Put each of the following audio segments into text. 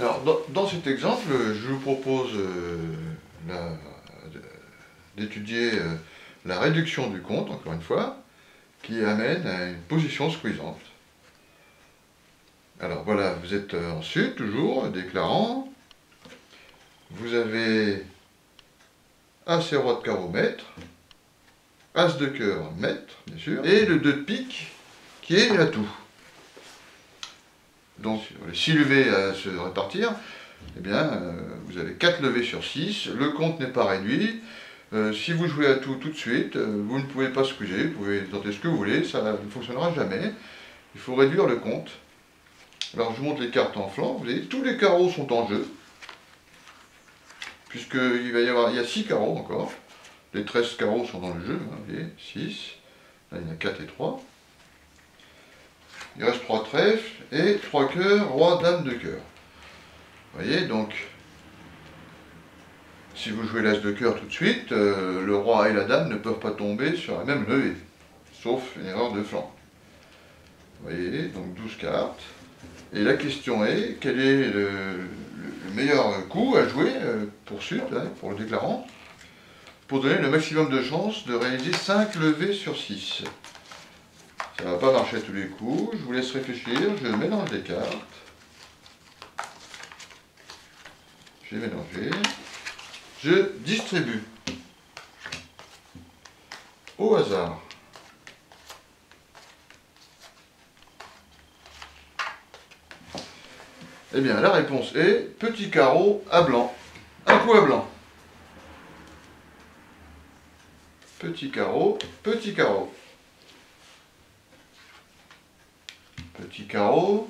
Alors, dans cet exemple, je vous propose d'étudier la réduction du compte, encore une fois, qui amène à une position squeezante. Alors voilà, vous êtes en sud, toujours, déclarant. Vous avez As et roi de carreau maître, As de cœur maître, bien sûr, et le 2 de pique, qui est l'atout. Donc, les 6 levées à se répartir, eh bien, vous avez 4 levées sur 6, le compte n'est pas réduit. Si vous jouez à tout de suite, vous ne pouvez pas squeezer, vous pouvez tenter ce que vous voulez, ça ne fonctionnera jamais. Il faut réduire le compte. Alors, je vous montre les cartes en flanc, vous voyez, tous les carreaux sont en jeu, puisqu'il y a 6 carreaux encore. Les 13 carreaux sont dans le jeu, hein, vous voyez, 6, là il y en a 4 et 3. Il reste 3 trèfles et 3 cœurs, roi, dame de cœur. Vous voyez, donc, si vous jouez l'as de cœur tout de suite, le roi et la dame ne peuvent pas tomber sur la même levée, sauf une erreur de flanc. Vous voyez, donc 12 cartes. Et la question est, quel est le meilleur coup à jouer pour sud, hein, pour le déclarant, pour donner le maximum de chances de réaliser 5 levées sur 6. Ça ne va pas marcher à tous les coups, je vous laisse réfléchir, je mélange les cartes. J'ai mélangé. Je distribue au hasard. Eh bien, la réponse est petit carreau à blanc. Un coup à blanc. Petit carreau, petit carreau. Petit carreau.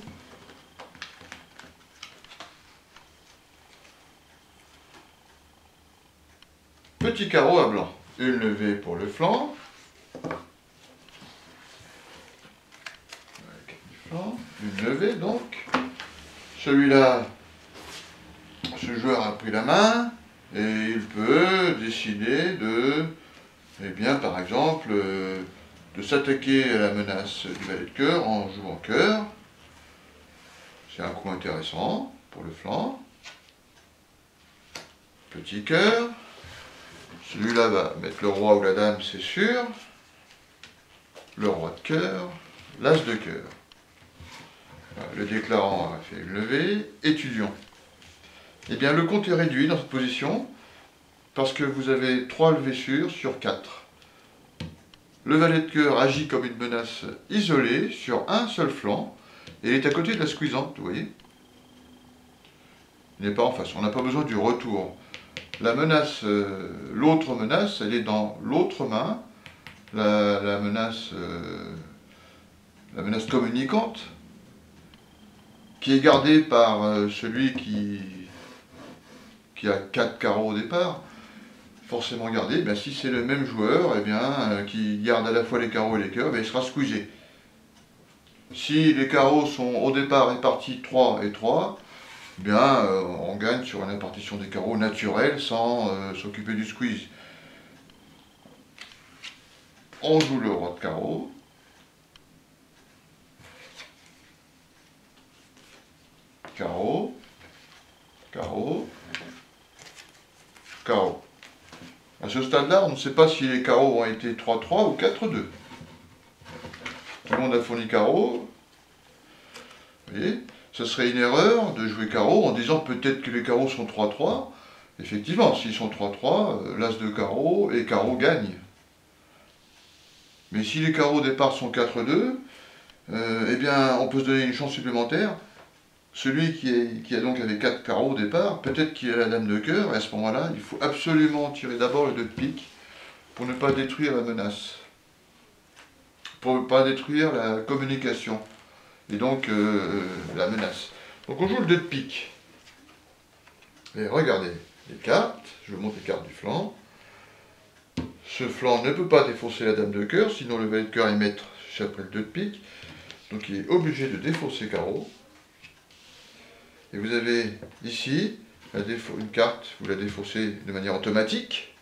Petit carreau à blanc. Une levée pour le flanc. Une levée donc. Celui-là, ce joueur a pris la main et il peut décider de, eh bien par exemple, de s'attaquer à la menace du valet de cœur en jouant cœur. C'est un coup intéressant pour le flanc. Petit cœur. Celui-là va mettre le roi ou la dame, c'est sûr. Le roi de cœur. L'as de cœur. Voilà, le déclarant a fait une levée. Étudiant. Eh bien, le compte est réduit dans cette position parce que vous avez 3 levées sûres sur 4. Le valet de cœur agit comme une menace isolée sur un seul flanc et il est à côté de la squeezante, vous voyez. Il n'est pas en face, on n'a pas besoin du retour. La menace, l'autre menace, elle est dans l'autre main, la menace communicante, qui est gardée par celui qui a 4 carreaux au départ, forcément gardé. Ben, si c'est le même joueur, eh bien, qui garde à la fois les carreaux et les cœurs, ben, il sera squeezé. Si les carreaux sont au départ répartis 3 et 3, eh bien, on gagne sur une répartition des carreaux naturelle sans s'occuper du squeeze. On joue le roi de carreau. Carreau. Carreau. Carreau. À ce stade-là, on ne sait pas si les carreaux ont été 3-3 ou 4-2. Tout le monde a fourni carreau. Vous voyez, ce serait une erreur de jouer carreau en disant peut-être que les carreaux sont 3-3. Effectivement, s'ils sont 3-3, l'as de carreau et carreau gagne. Mais si les carreaux au départ sont 4-2, eh bien, on peut se donner une chance supplémentaire. Celui qui a donc avec 4 carreaux au départ, peut-être qu'il a la dame de cœur, et à ce moment-là, il faut absolument tirer d'abord le 2 de pique pour ne pas détruire la menace, pour ne pas détruire la communication, et donc la menace. Donc on joue le 2 de pique. Et regardez les cartes, je vous montre les cartes du flanc. Ce flanc ne peut pas défausser la dame de cœur, sinon le valet de cœur est maître après le 2 de pique, donc il est obligé de défausser carreau. Et vous avez ici une carte, vous la défaussez de manière automatique.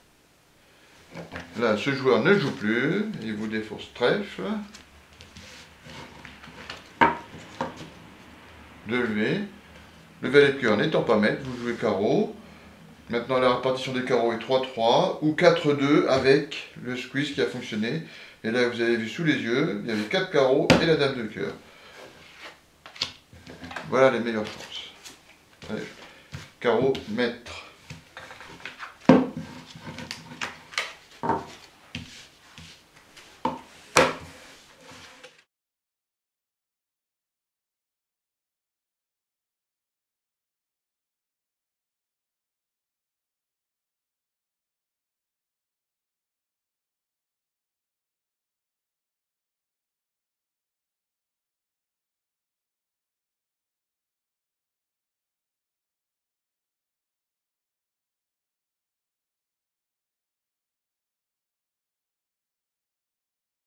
Là, ce joueur ne joue plus, il vous défausse trèfle. 2 levées. Le valet de cœur n'étant pas maître, vous jouez carreau. Maintenant, la répartition des carreaux est 3-3 ou 4-2 avec le squeeze qui a fonctionné. Et là, vous avez vu sous les yeux, il y avait 4 carreaux et la dame de cœur. Voilà les meilleures chances. Allez. Carreau, maître.